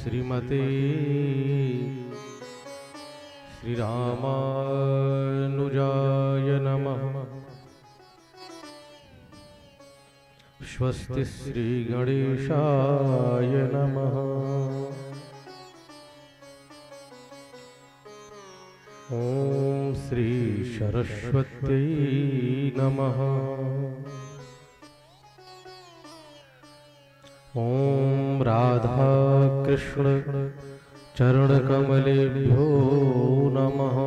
श्रीमते श्रीरामानुजाय नमः। स्वस्ति श्री गणेशाय नमः। ओम श्री सरस्वत्यै नमः। ओम राधा कृष्ण चरणकमलेभ्यो नमः।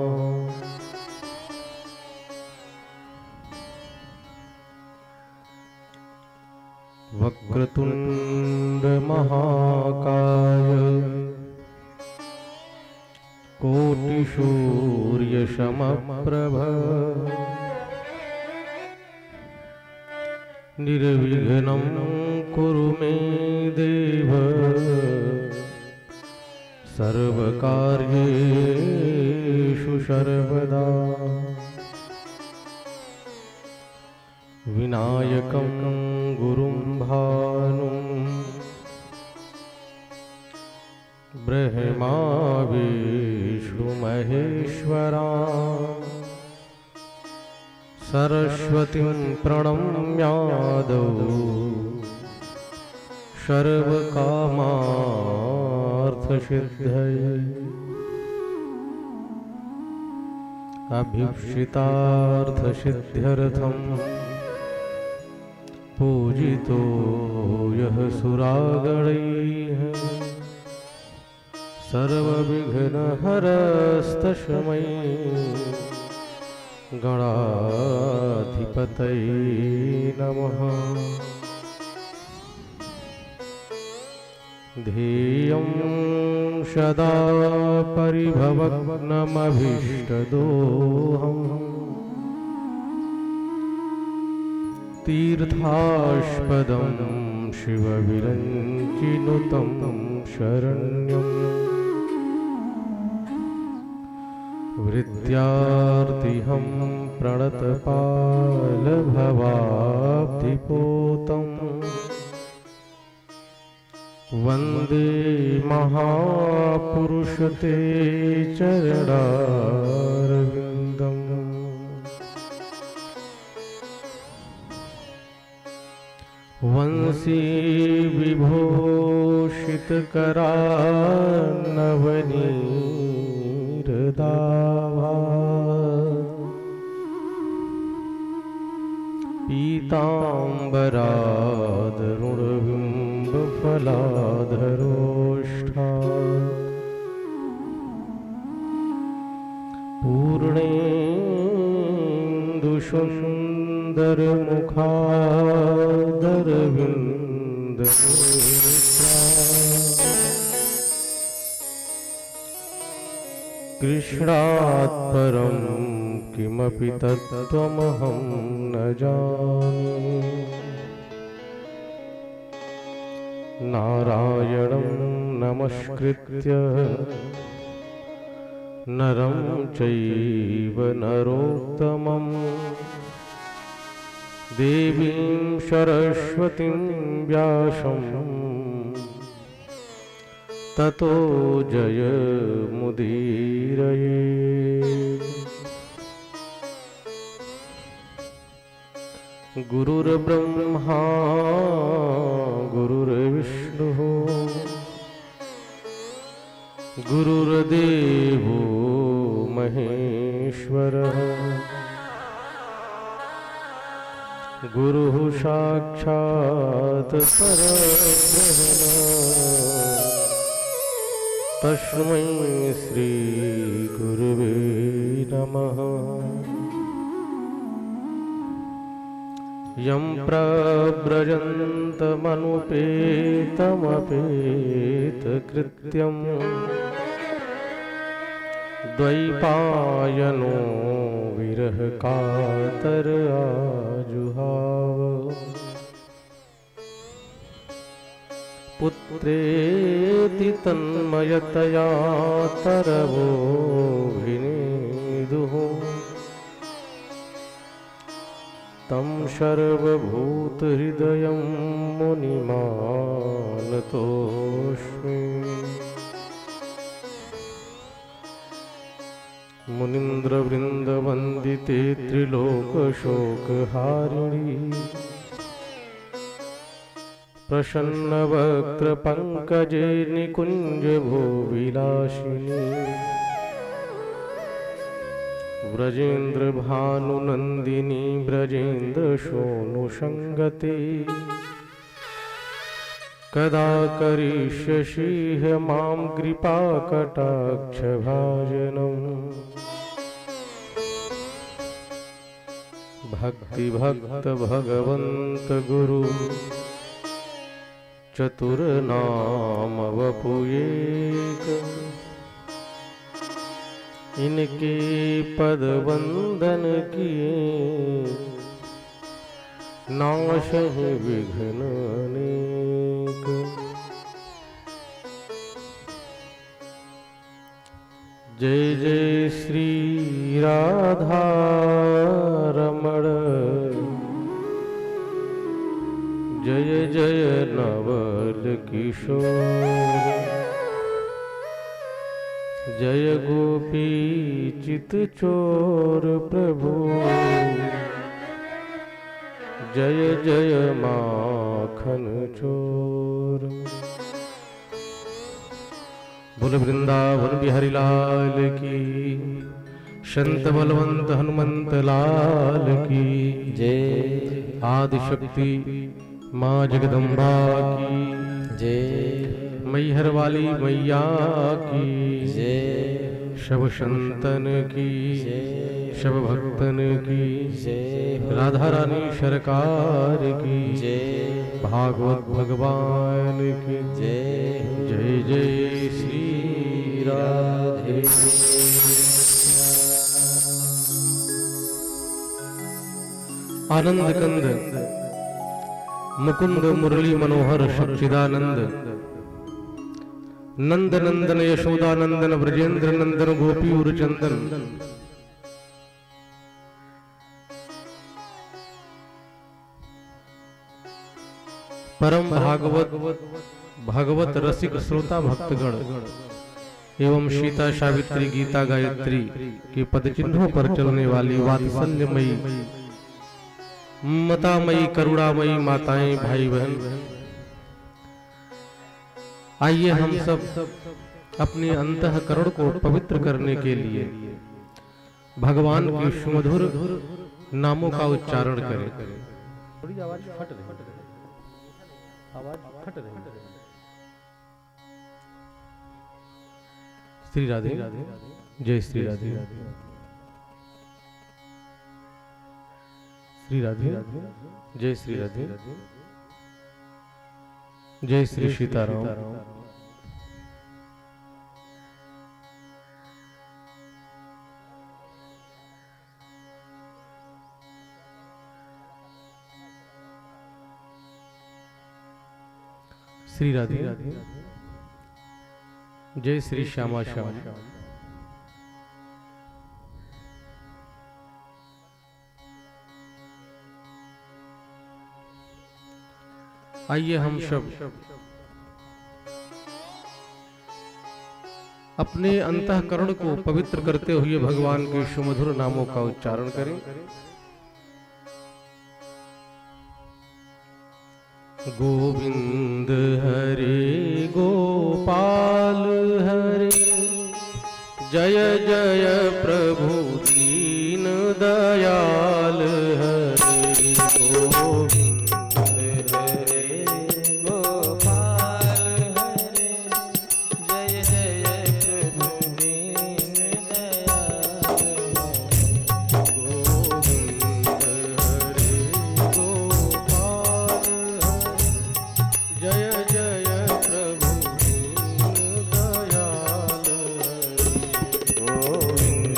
वक्रतुंड महाकाय कोटिसूर्य समप्रभ निर्विघ्नं कुरु मे देव सर्वकार्येषु सर्वदा। विनायकं गुरुं भानुं ब्रह्मा विष्णु महेश्वरा सरस्वतीं प्रणम्यादौ सर्वकामार्थसिद्धये। अभीप्सितार्थसिद्ध्यर्थं पूजितो यः सुरागणैः सर्वविघ्नहरस्तस्मै गणाधिपतये नमः। ध्येयं सदा परिभवग्नमभीष्टदोहम् तीर्थास्पदं शिवविरञ्चिनुतं शरण्यम्। वृत्यार्तिहं प्रणतपालभवाब्धिपोतम् वन्दे महापुरुष ते चरणारविन्दम्। वंशी विभूषितकरान्नवनीरदाभा पीताम्बरादरुणबिम्बफलाधरोष्ठा पूर्णेन्दुसुन्दरमुखादरविन्दनेत्रा कृष्णात् परं किमपि तत्त्वमहं न जाने। नारायणं नमस्कृत्य नरं चैव नरोत्तमं देवीं सरस्वतीं व्यासं ततो जयमुदीरये। गुरुर्ब्रह्मा गुरुर्विष्णुः गुरुर्देवो महेश्वरः गुरुः साक्षात् परब्रह्म तस्मै श्री गुरुवे नमः। यं प्रव्रजन्तमनुपेतमपेतकृत्यं द्वैपायनो विरहकातर आजुहाव। पुत्रेति तन्मयतया तरवोऽभिनेदुः तं सर्वभूतहृदयं मुनिमानतोऽस्मि। मुनीन्द्रवृन्दवन्दिते त्रिलोकशोकहारिणी प्रसन्नवक्त्रपङ्कजे निकुञ्जभूविलासिनी व्रजेन्द्रभानुनन्दिनी व्रजेन्द्रशोनुसङ्गते कदा करिष्यसि मां कृपाकटाक्षभाजनम् भक्तिभक्त भगवन्त गुरु चतुर्नाम वपुएक इनके पद वंदन किए नाशहि विघ्न अनेक। जय जय श्री राधा रमण जय जय नवल किशोर जय गोपी चित चोर प्रभु जय जय माखन चोर। बोल वृंदावन बिहारी लाल की संत बलवंत हनुमंत लाल की जय। आदिशक्ति माँ जगदम्बा की जय। मैहर वाली मैया की जय। शब संतन की जय। शब भक्तन की जय। राधा रानी सरकार की जय। भागवत भगवान की जय। जय जय श्री राधे। आनंद कंद मुकुंद मुरली मनोहर सच्चिदानंद नंद नंदन यशोदानंदन ब्रजेंद्र नंदन गोपी उरचंदन परम भागवत रसिक श्रोता भक्तगण एवं सीता सावित्री गीता गायत्री के पद चिन्हों पर चलने वाली वात्सल्यमयी मतामयी करुणामयी माताएं भाई बहन, आइए हम सब अपने अंतःकरण को पवित्र करने के लिए भगवान के सुमधुर नामों का उच्चारण करें। थोड़ी आवाज फट रही श्री राधे जय श्री राधे श्री राधे जय श्री राधे जय श्री सीताराम। श्री राधे जय श्री श्यामा श्याम। आइए हम सब अपने अंतःकरण को पवित्र करते हुए भगवान के सुमधुर नामों का उच्चारण करें। गोविंद हरे गोपाल हरे जय जय प्रभु दीन दयाल हरे। गोविंद हरे गोपाल हरे जय जय प्रभु दीन दयाल हरे। गोविंद हरे गोपाल जय जय प्रभु दीन दयाल हरे। गोविंद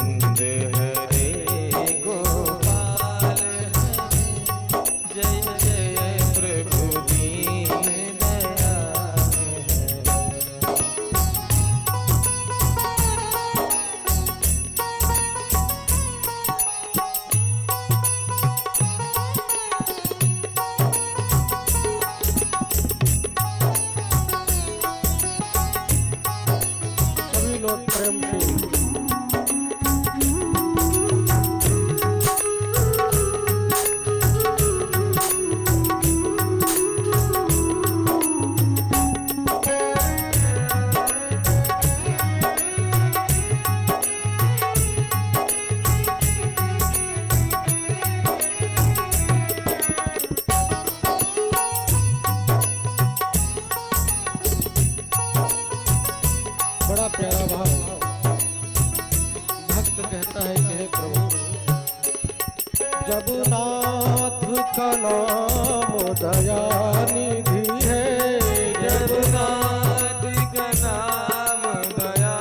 प्यारा भाव। भक्त कहता है कि हे प्रभु, जब नाथ का नाम दया निधि है, जब नाथ का नाम दया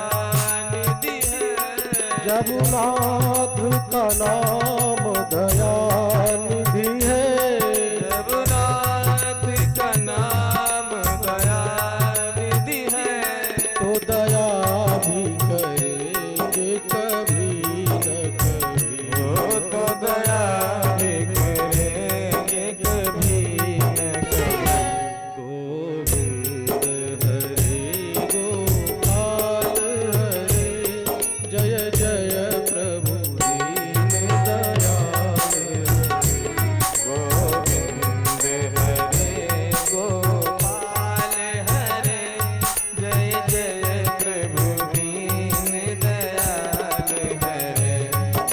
निधि है, जब नाथ का नाम दया निधि है, जब नाथ का नाम दया निधि है, तो दया भी करेंगे कभी न कभी, तो दया भी करेंगे कभी न कभी। गोविंद हरे गोपाल हरे, जय जय प्रभु दीन दयाल हरे। गोविंद हरे गोपाल हरे, जय जय प्रभु दीन दयाल हरे।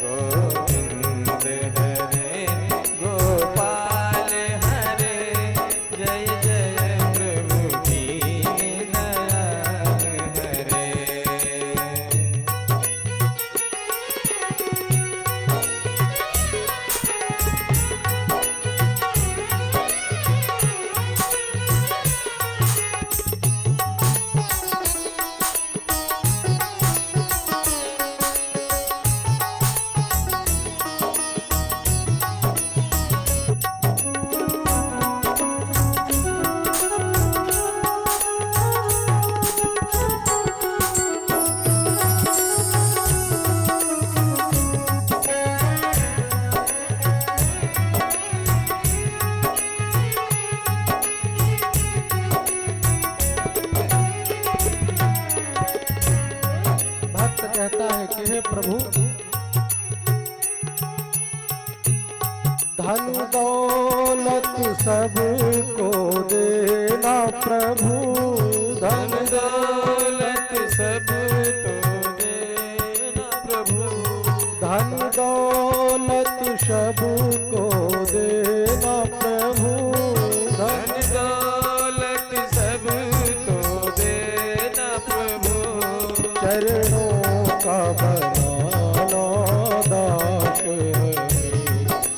गोविंद हरे गोपाल हरे, जय जय प्रभु दीन दयाल हरे। भक्त कहता है कि हे प्रभु, धन दौलत सबको देना प्रभु, धन धन दौलत सब तो देना प्रभु, धन दौलत सबको देना प्रभु, धन धन दौलत सब तो देना प्रभु, चरणों का बनाना दास है,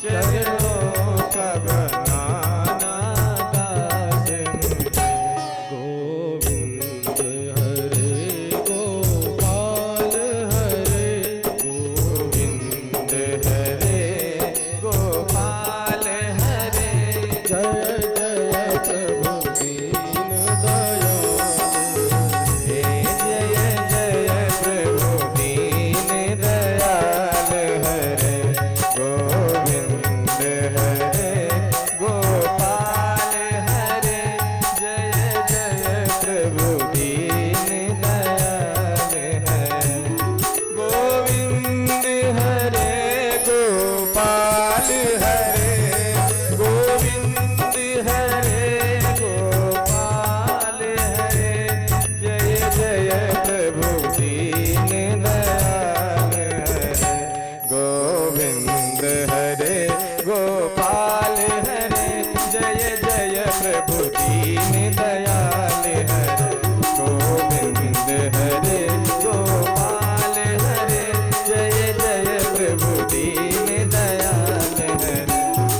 चरणों का बनाना दास मुझे। गोविंद हरे गोपाल हरे, गोविंद हरे गोपाल हरे, जय जय प्रभु दीन दयाल हे जय जय प्रभु दीन दयाल हरे। गोविंद हरे गोपाल हरे, जय जय प्रभु दीन दयाल हरे। गोविंद हरे गोपाल हरे, गोविंद हरे गोपाल हरे, जय जय प्रभु दीन दयाल हरे। गोविंद हरे गोपाल हरे, जय जय प्रभु दीन दयाल हरे। गोविंद हरे गोपाल हरे, जय जय प्रभु दीन दयाल हरे।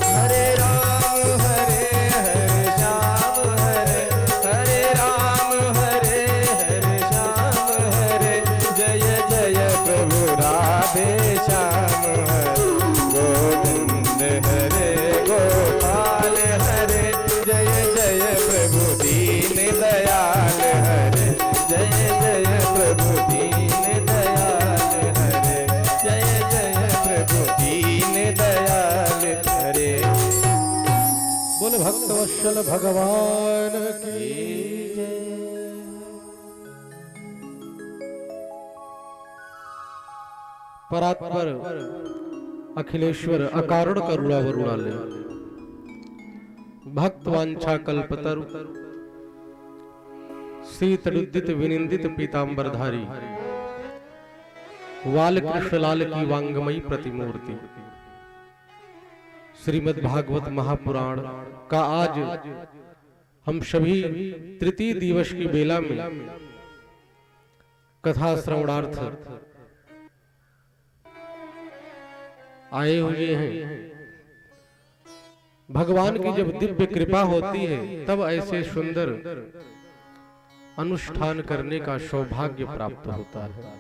हरे राम हरे हरे श्याम हरे, हरे राम हरे हरे श्याम हरे, जय जय प्रभु राधे श्याम हरे। गोविंद हरे गोपाल हरे, जय जय प्रभु दीन दयाल हरे, जय जय प्रभु दीन दयाल हरे, जय जय प्रभु दीन दयाल हरे। बोल भक्त वत्सल भगवान की परात्पर अखिलेश्वर अकारण करुणा वरुणालय भक्त वांछा कल्पतरु शीतलुद्दित विनिंदित पीतांबरधारी वाल कृष्ण लाल की वांगमयी प्रतिमूर्ति श्रीमद् भागवत महापुराण का आज हम सभी तृतीय दिवस की बेला में कथा श्रवणार्थ आए हुए हैं। भगवान की जब दिव्य कृपा होती है तब ऐसे सुंदर अनुष्ठान करने का सौभाग्य प्राप्त होता है।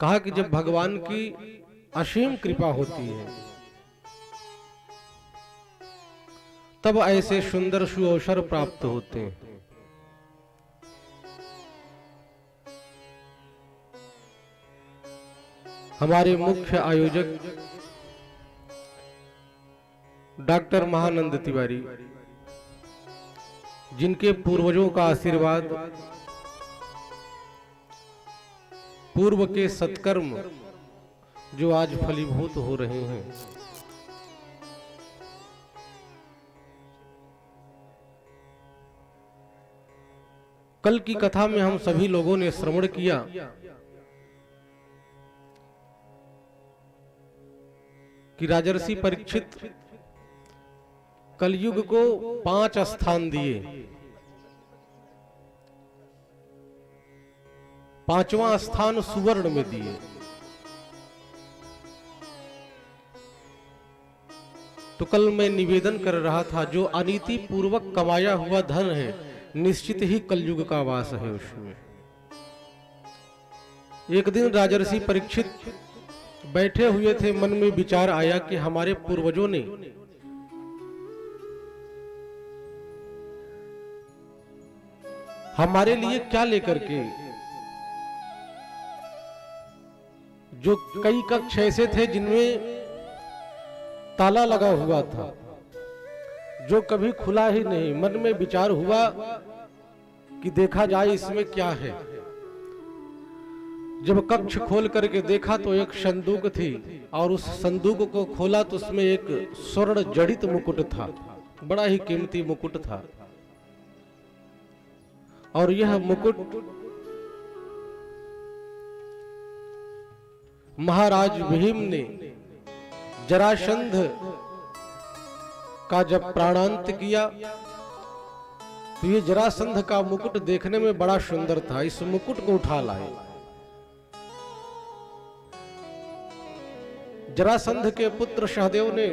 कहा कि जब भगवान की असीम कृपा होती है तब ऐसे सुंदर सुअवसर प्राप्त होते हैं। हमारे मुख्य आयोजक डॉक्टर महानंद तिवारी, जिनके पूर्वजों का आशीर्वाद, पूर्व के सत्कर्म जो आज फलीभूत हो रहे हैं, कल की कथा में हम सभी लोगों ने श्रवण किया कि राजर्षि परीक्षित कलयुग को 5 स्थान दिए। 5वां स्थान सुवर्ण में दिए। तो कल मैं निवेदन कर रहा था, जो अनीति पूर्वक कमाया हुआ धन है निश्चित ही कलयुग का वास है उसमें। एक दिन राजर्षि परीक्षित बैठे हुए थे, मन में विचार आया कि हमारे पूर्वजों ने हमारे लिए क्या लेकर के, जो कई कक्ष ऐसे थे जिनमें ताला लगा हुआ था, जो कभी खुला ही नहीं। मन में विचार हुआ कि देखा जाए इसमें क्या है। जब कक्ष खोल करके देखा तो एक संदूक थी, और उस संदूक को खोला तो उसमें एक स्वर्ण जड़ित मुकुट था, बड़ा ही कीमती मुकुट था। और यह मुकुट महाराज भीम ने जरासंध का जब प्राणांत किया तो ये जरासंध का मुकुट देखने में बड़ा सुंदर था। इस मुकुट को उठा लाए। जरासंध के पुत्र सहदेव ने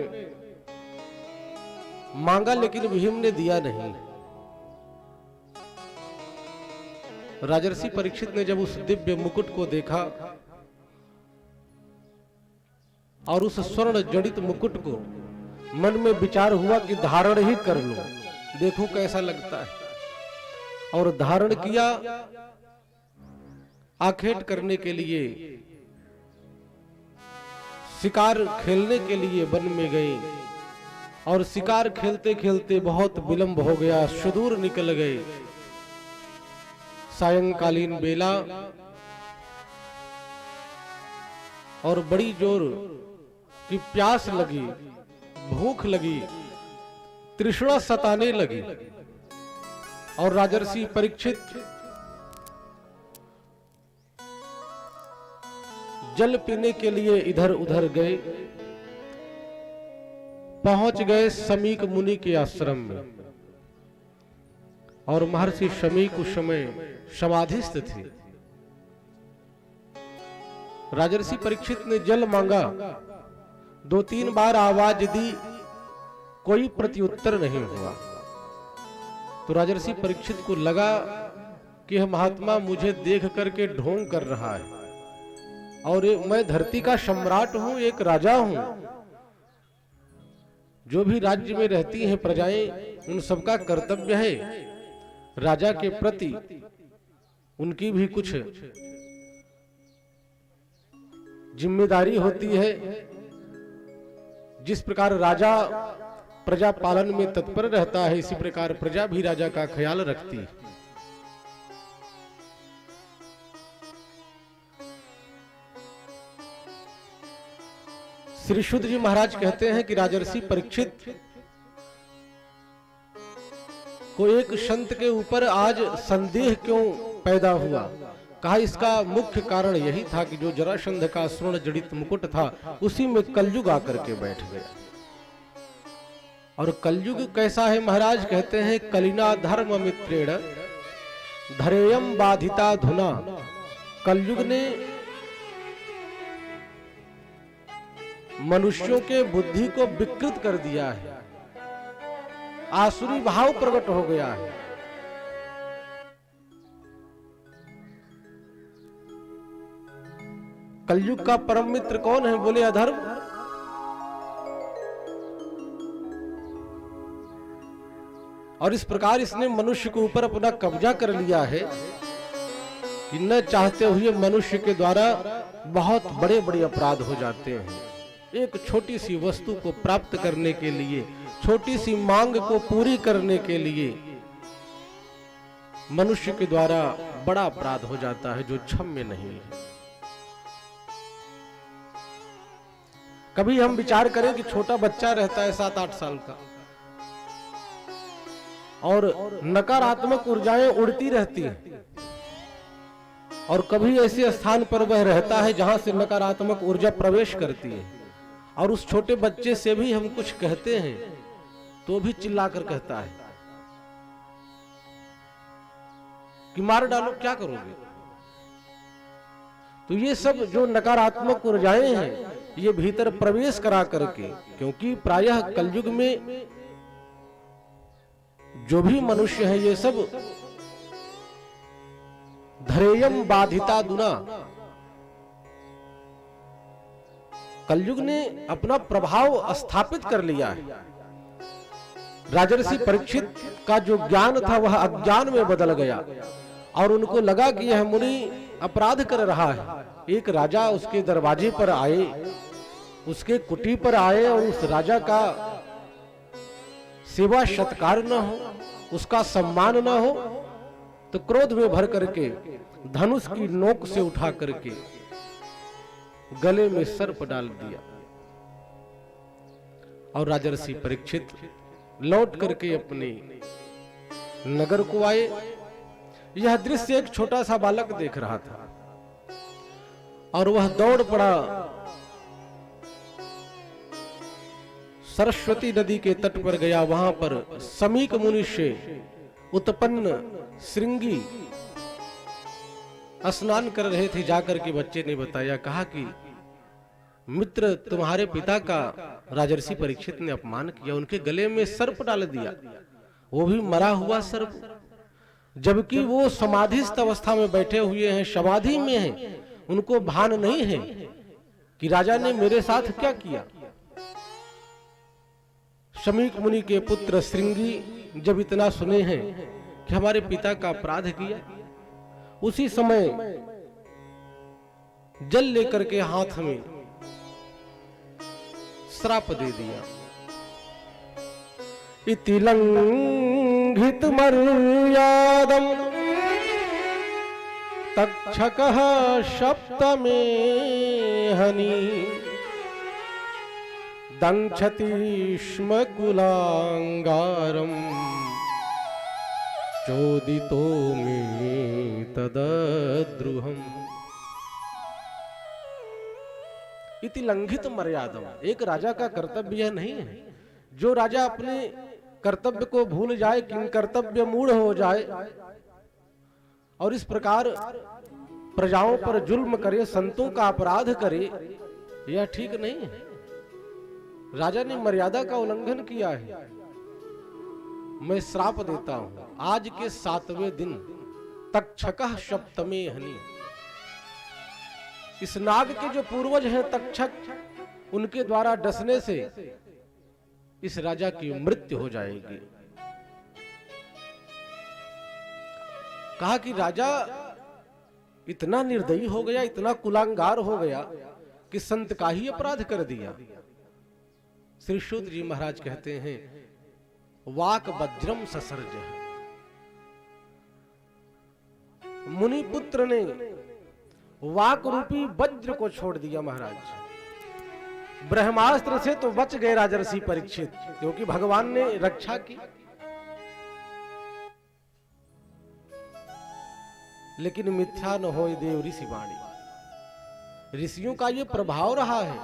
मांगा लेकिन भीम ने दिया नहीं। राजर्षि परीक्षित ने जब उस दिव्य मुकुट को देखा और उस स्वर्ण जड़ित मुकुट को, मन में विचार हुआ कि धारण ही कर लो, देखो कैसा लगता है। और धारण किया। आखेट करने के लिए, शिकार खेलने के लिए वन में गए, और शिकार खेलते खेलते बहुत विलंब हो गया, सुदूर निकल गए। सायंकालीन बेला और बड़ी जोर की प्यास लगी, भूख लगी, तृष्णा सताने लगी। और राजर्षि परीक्षित जल पीने के लिए इधर उधर गए। पहुंच गए शमीक मुनि के आश्रम में, और महर्षि शमीक उस समय समाधिस्थ थे। राजर्षि परीक्षित ने जल मांगा, 2-3 बार आवाज दी, कोई प्रत्युत्तर नहीं हुआ। तो राजर्षि परीक्षित को लगा कि यह महात्मा मुझे देख करके ढोंग कर रहा है, और मैं धरती का सम्राट हूं, एक राजा हूं। जो भी राज्य में रहती हैं प्रजाएं, उन सबका कर्तव्य है राजा के प्रति उनकी भी कुछ जिम्मेदारी होती है। जिस प्रकार राजा प्रजा पालन में तत्पर रहता है, इसी प्रकार प्रजा भी राजा का ख्याल रखती है। श्री शुद्ध जी महाराज कहते हैं कि राजर्षि परीक्षित को एक संत के ऊपर आज संदेह क्यों पैदा हुआ। कहा इसका मुख्य कारण यही था कि जो जरासंध का स्वर्ण जड़ित मुकुट था, उसी में कलयुग आकर के बैठ गया। और कलयुग कैसा है महाराज, कहते हैं कलिना धर्म मित्रेण धरेयम बाधिता धुना। कलयुग ने मनुष्यों के बुद्धि को विकृत कर दिया है, आसुरी भाव प्रकट हो गया है। कलयुग का परम मित्र कौन है? बोले अधर्म। और इस प्रकार इसने मनुष्य के ऊपर अपना कब्जा कर लिया है कि न चाहते हुए मनुष्य के द्वारा बहुत बड़े बड़े अपराध हो जाते हैं। एक छोटी सी वस्तु को प्राप्त करने के लिए, छोटी सी मांग को पूरी करने के लिए मनुष्य के द्वारा बड़ा अपराध हो जाता है जो क्षम्य नहीं है। कभी हम विचार करें कि छोटा बच्चा रहता है 7-8 साल का और नकारात्मक ऊर्जाएं उड़ती रहती हैं, और कभी ऐसे स्थान पर वह रहता है जहां से नकारात्मक ऊर्जा प्रवेश करती है, और उस छोटे बच्चे से भी हम कुछ कहते हैं तो भी चिल्लाकर कहता है कि मार डालो, क्या करोगे। तो ये सब जो नकारात्मक ऊर्जाएं हैं ये भीतर प्रवेश करा करके, क्योंकि प्रायः कलयुग में जो भी मनुष्य है ये सब धरेयम बाधिता दुना। कलयुग ने अपना प्रभाव स्थापित कर लिया है। राजर्षि परीक्षित का जो ज्ञान था वह अज्ञान में बदल गया, और उनको लगा कि यह मुनि अपराध कर रहा है। एक राजा उसके दरवाजे पर आए, उसके कुटी पर आए, और उस राजा का सेवा सत्कार न हो, उसका सम्मान न हो, तो क्रोध में भर करके धनुष की नोक से उठा करके गले में सर्प डाल दिया। और राजर्षि परीक्षित लौट करके अपने नगर को आए। यह दृश्य एक छोटा सा बालक देख रहा था, और वह दौड़ पड़ा सरस्वती नदी के तट पर गया। वहां पर समीक मुनि से उत्पन्न श्रृंगी स्नान कर रहे थे। जाकर के बच्चे ने बताया, कहा कि मित्र, तुम्हारे पिता का राजर्षि परीक्षित ने अपमान किया, उनके गले में सर्प डाल दिया, वो भी मरा हुआ सर्प, जबकि वो समाधिस्थ अवस्था में बैठे हुए हैं, समाधि में हैं। उनको भान नहीं है कि राजा ने मेरे साथ क्या किया। शमीक मुनि के पुत्र श्रृंगी जब इतना सुने हैं कि हमारे पिता का अपराध किया, उसी समय जल लेकर के हाथ में श्राप दे दिया। इति लंघित मर्यादम तक्षकः सप्तमे हनि दंक्षति स्म कुलांगारम चोदितो मे तदद्रुहम्। इति लंघित मर्यादम, एक राजा का कर्तव्य यह नहीं है। जो राजा अपने कर्तव्य को भूल जाए, किन कर्तव्य मूढ़ हो जाए और इस प्रकार प्रजाओं पर जुल्म करे, संतों का अपराध करे, यह ठीक नहीं है। राजा ने मर्यादा का उल्लंघन किया है। मैं श्राप देता हूं, आज के 7वें दिन तक्षकः सप्तमे हनि, इस नाग के जो पूर्वज हैं तक्षक, उनके द्वारा डसने से इस राजा की मृत्यु हो जाएगी। कहा कि राजा इतना निर्दयी हो गया, इतना कुलांगार हो गया कि संत का ही अपराध कर दिया। श्री शुद्ध जी महाराज कहते हैं, वाक वज्रम ससर्ज, मुनि पुत्र ने वाक रूपी वज्र को छोड़ दिया। महाराज ब्रह्मास्त्र से तो बच गए राजर्षि परीक्षित, क्योंकि भगवान ने रक्षा की, लेकिन मिथ्या न होय देव ऋषि वाणी। ऋषियों का ये प्रभाव रहा है।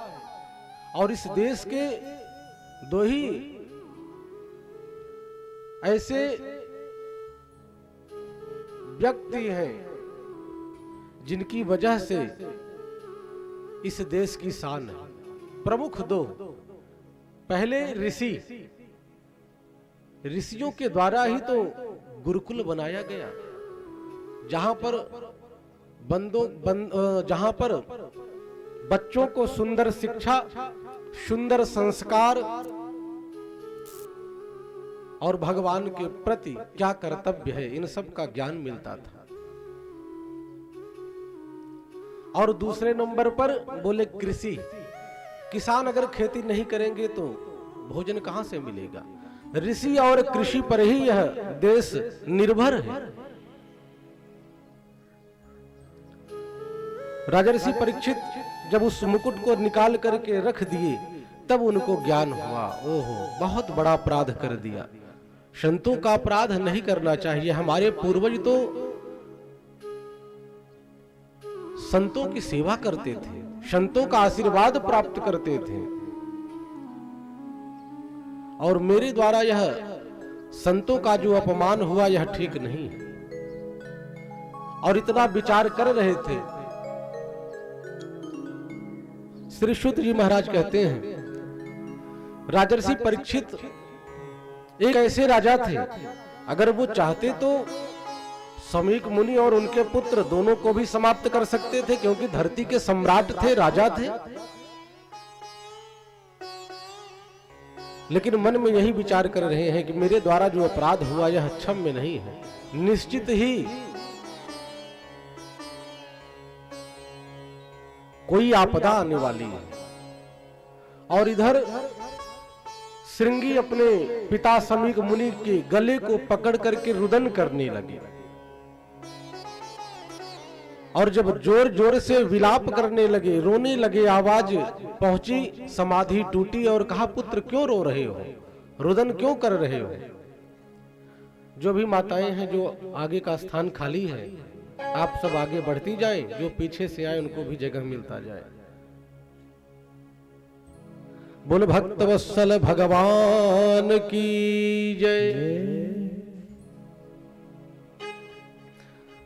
और इस देश के 2 ही ऐसे व्यक्ति हैं जिनकी वजह से इस देश की शान है। प्रमुख दो, पहले ऋषियों के द्वारा ही तो गुरुकुल बनाया गया, जहां पर बच्चों को सुंदर शिक्षा, सुंदर संस्कार और भगवान के प्रति क्या कर्तव्य है, इन सब का ज्ञान मिलता था। और दूसरे नंबर पर बोले कृषि। किसान अगर खेती नहीं करेंगे तो भोजन कहां से मिलेगा। ऋषि और कृषि पर ही यह देश निर्भर है। राजर्षि परीक्षित जब उस मुकुट को निकाल करके रख दिए, तब उनको ज्ञान हुआ, ओहो बहुत बड़ा अपराध कर दिया। संतों का अपराध नहीं करना चाहिए। हमारे पूर्वज तो संतों की सेवा करते थे, संतों का आशीर्वाद प्राप्त करते थे, और मेरे द्वारा यह संतों का जो अपमान हुआ यह ठीक नहीं है। और इतना विचार कर रहे थे। श्री शुद्ध जी महाराज कहते हैं, राजर्षि परीक्षित एक ऐसे राजा थे, अगर वो चाहते तो समीक मुनि और उनके पुत्र दोनों को भी समाप्त कर सकते थे, क्योंकि धरती के सम्राट थे, राजा थे। लेकिन मन में यही विचार कर रहे हैं कि मेरे द्वारा जो अपराध हुआ यह क्षम्य नहीं है, निश्चित ही कोई आपदा आने वाली है। और इधर श्रृंगी अपने पिता समीक मुनि के गले को पकड़ करके रुदन करने लगे, और जब जोर जोर से विलाप करने लगे, रोने लगे, आवाज पहुंची, समाधि टूटी और कहा, पुत्र क्यों रो रहे हो, रुदन क्यों कर रहे हो। जो भी माताएं हैं, जो आगे का स्थान खाली है, आप सब आगे बढ़ती जाएं, जो पीछे से आए उनको भी जगह मिलता जाए। बोल भक्त वत्सल भगवान की जय।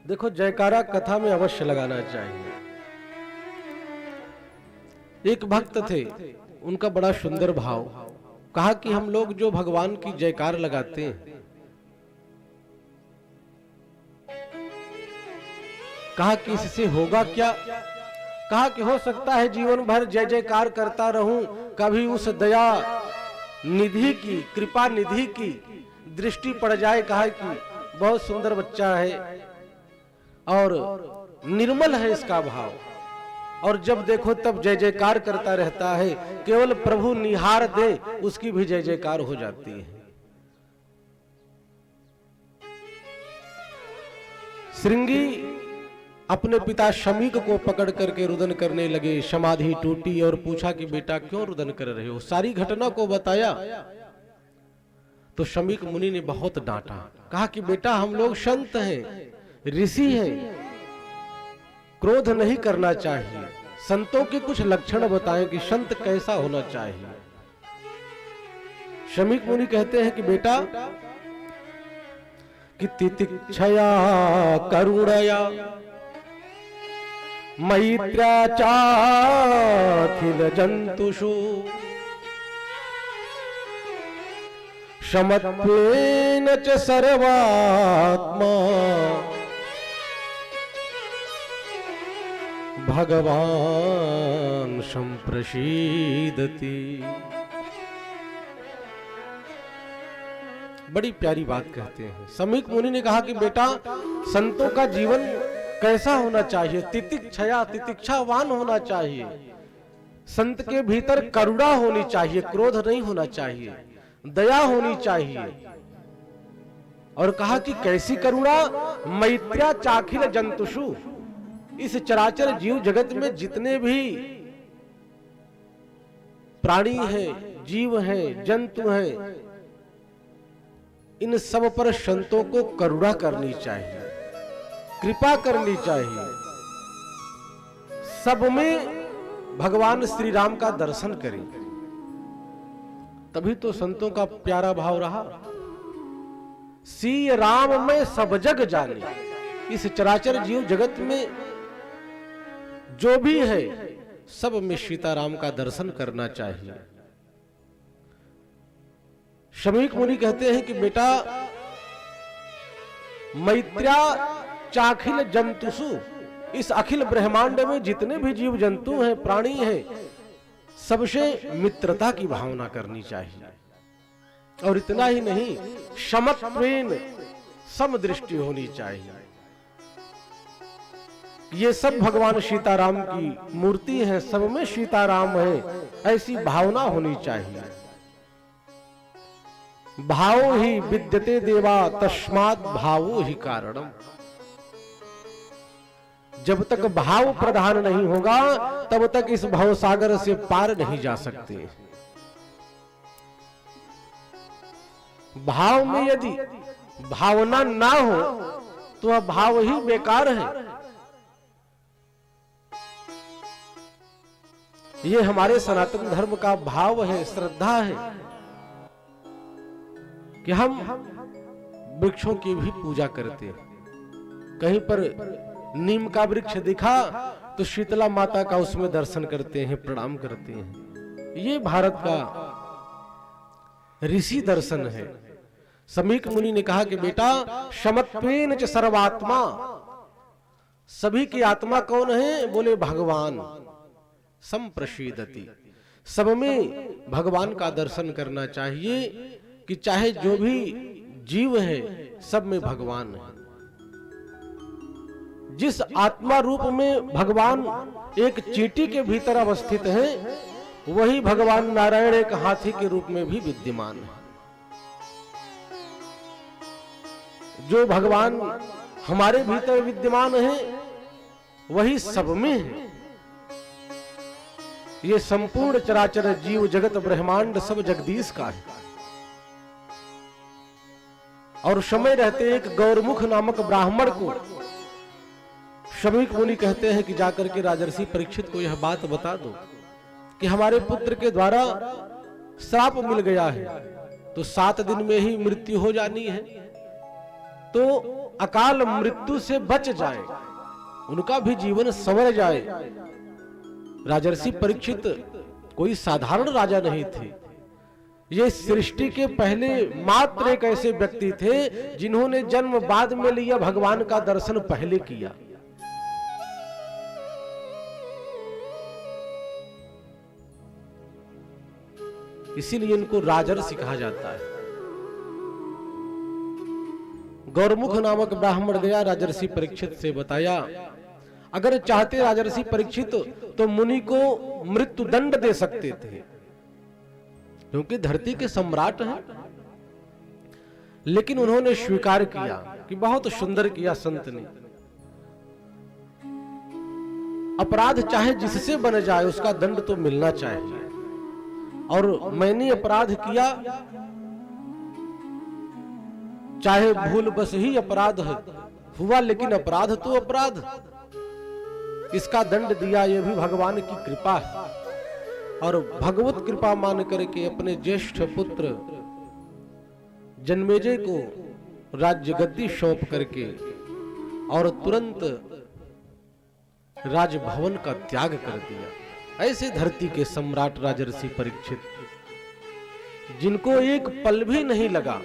देखो, जयकारा कथा में अवश्य लगाना चाहिए। एक भक्त थे, उनका बड़ा सुंदर भाव, कहा कि हम लोग जो भगवान की जयकार लगाते हैं, कहा कि इससे होगा क्या। कहा कि हो सकता है जीवन भर जय जयकार करता रहूं, कभी उस दया निधि की, कृपा निधि की दृष्टि पड़ जाए। कहा कि बहुत सुंदर बच्चा है और निर्मल है इसका भाव, और जब देखो तब जय जयकार करता रहता है, केवल प्रभु निहार दे उसकी भी जय जयकार हो जाती है। श्रृंगी अपने पिता शमीक को पकड़ करके रुदन करने लगे, समाधि टूटी और पूछा कि बेटा क्यों रुदन कर रहे हो। सारी घटना को बताया तो शमीक मुनि ने बहुत डांटा, कहा कि बेटा हम लोग संत हैं, ऋषि हैं, क्रोध नहीं करना चाहिए। संतों के कुछ लक्षण बताएं कि संत कैसा होना चाहिए। शमीक मुनि कहते हैं कि बेटा कि तितिक्षया करुणया मैत्र्या चाखिल जंतुषु शमत्वेन च सर्वात्मा भगवान संप्रसीदति। बड़ी प्यारी बात कहते हैं। समीक मुनि ने कहा कि बेटा संतों का जीवन कैसा होना चाहिए, तितिक्षया, तितिक्षावान होना चाहिए। संत के भीतर करुणा होनी चाहिए, क्रोध नहीं होना चाहिए, दया होनी चाहिए। और कहा कि कैसी करुणा, मैत्र्या चाखिल जंतुषु, इस चराचर जीव जगत में जितने भी प्राणी हैं, जीव हैं, जंतु हैं, इन सब पर संतों को करुणा करनी चाहिए, कृपा करनी चाहिए। सब में भगवान श्री राम का दर्शन करें, तभी तो संतों का प्यारा भाव रहा। सी राम में सब जग जाने। इस चराचर जीव जगत में जो भी है सब में सीताराम का दर्शन करना चाहिए। शमीक मुनि कहते हैं कि बेटा, मैत्र्या चाखिल जंतुसु, इस अखिल ब्रह्मांड में जितने भी जीव जंतु हैं, प्राणी हैं, सबसे मित्रता की भावना करनी चाहिए। और इतना ही नहीं, समत्वेन समदृष्टि होनी चाहिए। ये सब भगवान सीताराम की मूर्ति है, सब में सीताराम है, ऐसी भावना होनी चाहिए। भावो ही विद्यते देवा तस्मात् भावो ही कारणम। जब तक भाव प्रधान नहीं होगा तब तक इस भवसागर से पार नहीं जा सकते। भाव में यदि भावना ना हो तो वह भाव ही बेकार है। ये हमारे सनातन धर्म का भाव है, श्रद्धा है कि हम वृक्षों की भी पूजा करते हैं। कहीं पर नीम का वृक्ष दिखा तो शीतला माता का उसमें दर्शन करते हैं, प्रणाम करते हैं। ये भारत का ऋषि दर्शन है। शमीक मुनि ने कहा कि बेटा, समत्वेन च सर्वात्मा, सभी की आत्मा कौन है? बोले भगवान। संप्रसीदति, सब में भगवान का दर्शन करना चाहिए कि चाहे जो भी जीव है सब में भगवान है। जिस आत्मा रूप में भगवान एक चींटी के भीतर अवस्थित है, वही भगवान नारायण एक हाथी के रूप में भी विद्यमान है। जो भगवान हमारे भीतर विद्यमान है वही सब में है। ये संपूर्ण चराचर जीव जगत ब्रह्मांड सब जगदीश का है। और समय रहते एक गौरमुख नामक ब्राह्मण को शमीक मुनि कहते हैं कि जाकर के राजर्षि परीक्षित को यह बात बता दो कि हमारे पुत्र के द्वारा श्राप मिल गया है, तो 7 दिन में ही मृत्यु हो जानी है, तो अकाल मृत्यु से बच जाए, उनका भी जीवन संवर जाए। राजर्षि परीक्षित कोई साधारण राजा नहीं थे। ये सृष्टि के पहले मात्र एक ऐसे व्यक्ति थे जिन्होंने जन्म बाद में लिया, भगवान का दर्शन पहले किया। इसीलिए इनको राजर्षि कहा जाता है। गौरमुख नामक ब्राह्मण गया, राजर्षि परीक्षित से बताया, अगर चाहते राजर्षि परीक्षित तो मुनि को मृत्यु दंड दे सकते थे, क्योंकि धरती के सम्राट हैं। लेकिन उन्होंने स्वीकार किया कि बहुत सुंदर किया संत ने। अपराध चाहे जिससे बन जाए उसका दंड तो मिलना चाहिए। और मैंने अपराध किया, चाहे भूल बस ही अपराध हुआ, लेकिन अपराध तो अपराध, इसका दंड दिया, यह भी भगवान की कृपा है। और भगवत कृपा मान करके अपने ज्येष्ठ पुत्र जन्मेजय को राज्य गद्दी सौंप करके और तुरंत राजभवन का त्याग कर दिया। ऐसे धरती के सम्राट राजर्षि परीक्षित, जिनको एक पल भी नहीं लगा,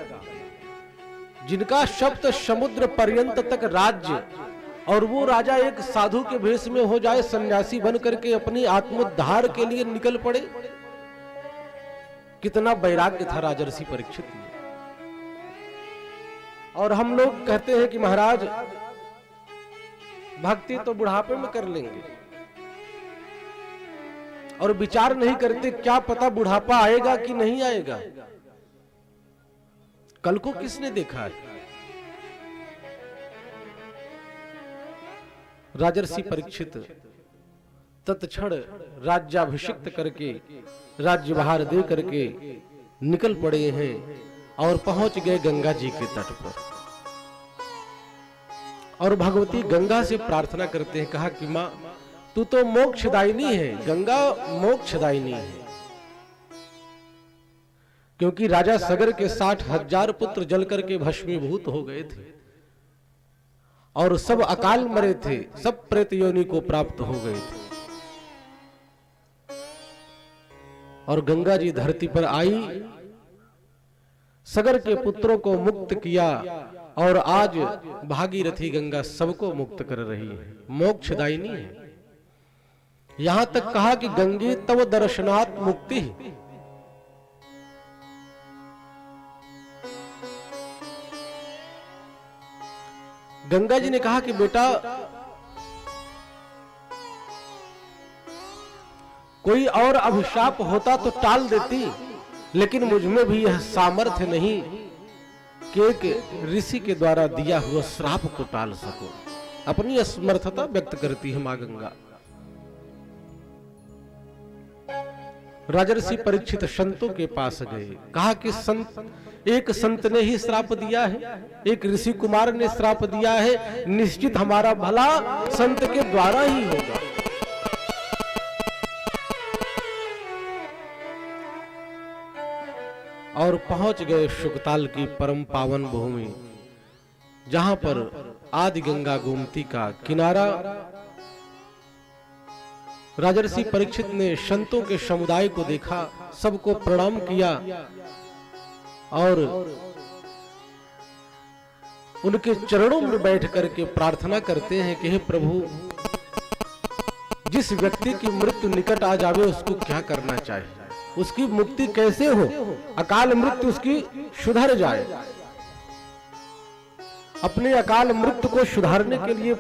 जिनका सप्त समुद्र पर्यंत तक राज्य, और वो राजा एक साधु के भेष में हो जाए, सन्यासी बन करके अपनी आत्मोद्धार के लिए निकल पड़े। कितना वैराग्य था राजर्षि परीक्षित में। और हम लोग कहते हैं कि महाराज भक्ति तो बुढ़ापे में कर लेंगे, और विचार नहीं करते क्या पता बुढ़ापा आएगा कि नहीं आएगा। कल को किसने देखा है? राजर्षि परीक्षित तत्क्षण राज्याभिषिक्त करके राज्यभार दे करके निकल पड़े हैं और पहुंच गए गंगा जी के तट पर। और भगवती गंगा से प्रार्थना करते हैं, कहा कि मां तू तो मोक्षदायिनी है, गंगा मोक्षदायिनी है। क्योंकि राजा सगर के 60,000 पुत्र जल करके भस्मीभूत हो गए थे और सब अकाल मरे थे, सब प्रेत योनि को प्राप्त हो गए थे। और गंगा जी धरती पर आई, सगर के पुत्रों को मुक्त किया और आज भागीरथी गंगा सबको मुक्त कर रही है, मोक्षदायिनी है। यहां तक कहा कि गंगे तव दर्शनात् मुक्ति। गंगा जी ने कहा कि बेटा कोई और अभिशाप होता तो टाल देती, लेकिन मुझमें भी यह सामर्थ्य नहीं कि एक ऋषि के द्वारा दिया हुआ श्राप को टाल सको। अपनी असमर्थता व्यक्त करती है मां गंगा। राजर्षि परीक्षित संतों के पास गए, कहा कि एक संत ने ही श्राप दिया है, एक ऋषि कुमार ने श्राप दिया है, निश्चित हमारा भला संत के द्वारा ही होगा। और पहुंच गए शुकताल की परम पावन भूमि, जहां पर आदि गंगा गोमती का किनारा। राजर्षि परीक्षित ने संतों के समुदाय को देखा, सबको प्रणाम किया और उनके चरणों में बैठ करके प्रार्थना करते हैं कि हे प्रभु, जिस व्यक्ति की मृत्यु निकट आ जावे उसको क्या करना चाहिए, उसकी मुक्ति कैसे हो, अकाल मृत्यु उसकी सुधर जाए। अपने अकाल मृत्यु को सुधारने के लिए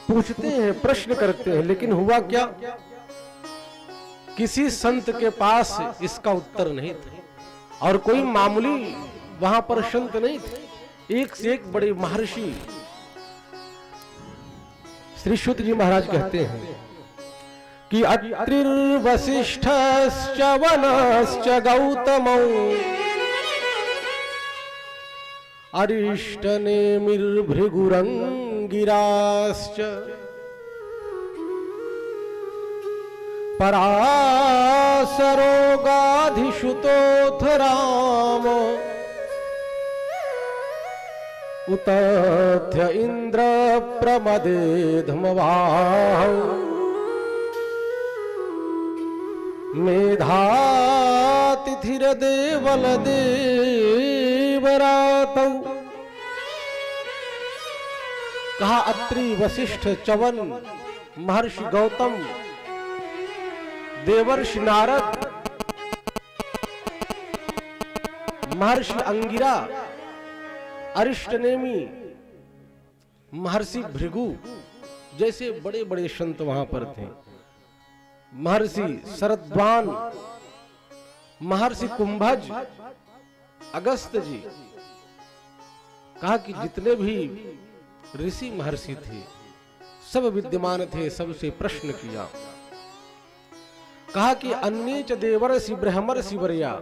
पूछते हैं, प्रश्न करते हैं, लेकिन हुआ क्या? किसी संत के पास इसका उत्तर नहीं था और कोई मामूली वहां पर संत नहीं थे, एक से एक बड़े महर्षि। श्री शुत जी महाराज कहते हैं कि अत्रिर्वसिष्ठश्च वनश्च गौतमौ अरिष्टनेमिर्भृगुरंगिराश्च पराशरो गाधिसुतोऽथ राम उतथ्य इंद्र प्रमदेधमवाहौ मेधातिथिरदेवल देवरातौ। कहा अत्रि वशिष्ठ चवन महर्षि गौतम देवर्षि नारद महर्षि अंगिरा अरिष्टनेमी महर्षि भृगु जैसे बड़े बड़े संत वहां पर थे। महर्षि शरद्वान महर्षि कुंभज अगस्त जी। कहा कि जितने भी ऋषि महर्षि थे सब विद्यमान थे, सबसे प्रश्न किया। कहा कि अन्य च देवर्षि ब्रह्मर्षि वर्या,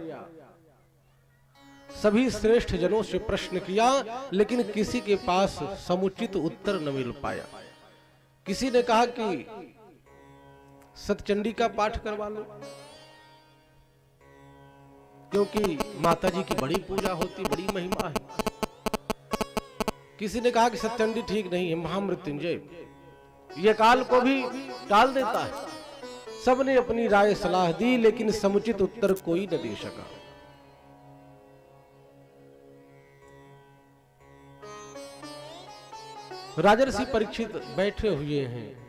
सभी श्रेष्ठ जनों से प्रश्न किया, लेकिन किसी के पास समुचित उत्तर न मिल पाया। किसी ने कहा कि सतचंडी का पाठ करवा लो, क्योंकि माता जी की बड़ी पूजा होती, बड़ी महिमा है। किसी ने कहा कि सतचंडी ठीक नहीं है, महामृत्युंजय ये काल को भी टाल देता है। सबने अपनी राय सलाह दी, लेकिन समुचित उत्तर कोई न दे सका। राजर्षि परीक्षित बैठे हुए हैं,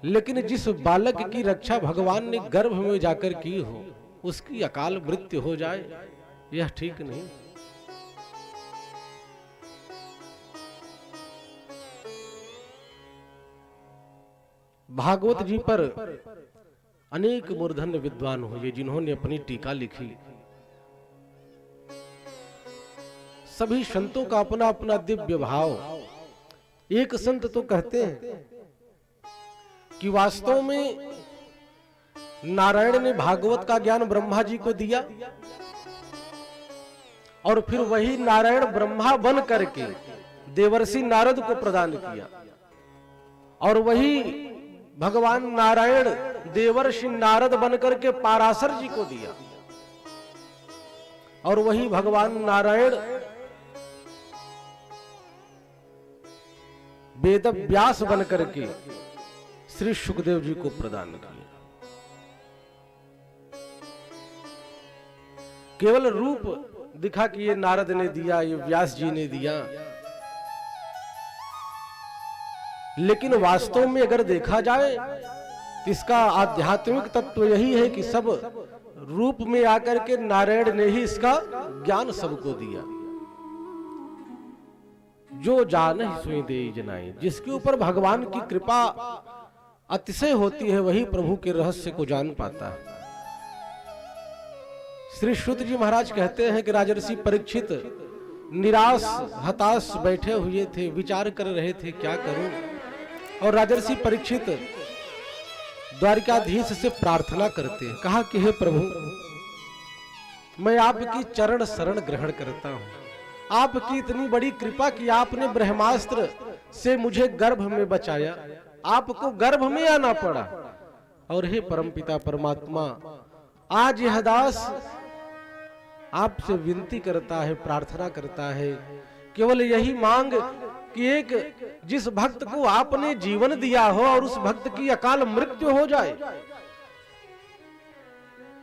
लेकिन जिस बालक की रक्षा भगवान ने गर्भ में जाकर की हो, उसकी अकाल मृत्यु हो जाए, यह ठीक नहीं। भागवत जी पर अनेक मूर्धन्य विद्वान हुए जिन्होंने अपनी टीका लिखी। सभी संतों का अपना अपना दिव्य भाव। एक संत तो कहते हैं कि वास्तव में नारायण ने भागवत का ज्ञान ब्रह्मा जी को दिया और फिर वही नारायण ब्रह्मा बन करके देवर्षि नारद को प्रदान किया, और वही भगवान नारायण देवर्षि नारद बन करके पाराशर जी को दिया। और वही भगवान नारायण वेद व्यास बन करके श्री सुखदेव जी को प्रदान किए। केवल रूप दिखा कि ये नारद ने दिया, ये व्यास जी ने दिया, लेकिन वास्तव में अगर देखा जाए तो इसका आध्यात्मिक तत्व यही है कि सब रूप में आकर के नारायण ने ही इसका ज्ञान सबको दिया। जो जान ही सोई दे जनाई, जिसके ऊपर भगवान की कृपा अतिशय होती है वही प्रभु के रहस्य को जान पाता है। श्री शुद्ध जी महाराज कहते हैं कि राजर्षि परीक्षित निराश हताश बैठे हुए थे, विचार कर रहे थे क्या करूं। और राजर्षि परीक्षित द्वारिकाधीश से प्रार्थना करते हैं, कहा कि हे प्रभु, मैं आपकी चरण शरण ग्रहण करता हूं। आपकी इतनी बड़ी कृपा कि आपने ब्रह्मास्त्र से मुझे गर्भ में बचाया, आपको गर्भ में आना पड़ा। और हे परमपिता परमात्मा, आज यह दास आपसे विनती करता है, प्रार्थना करता है, केवल यही मांग कि एक जिस भक्त को आपने जीवन दिया हो और उस भक्त की अकाल मृत्यु हो जाए।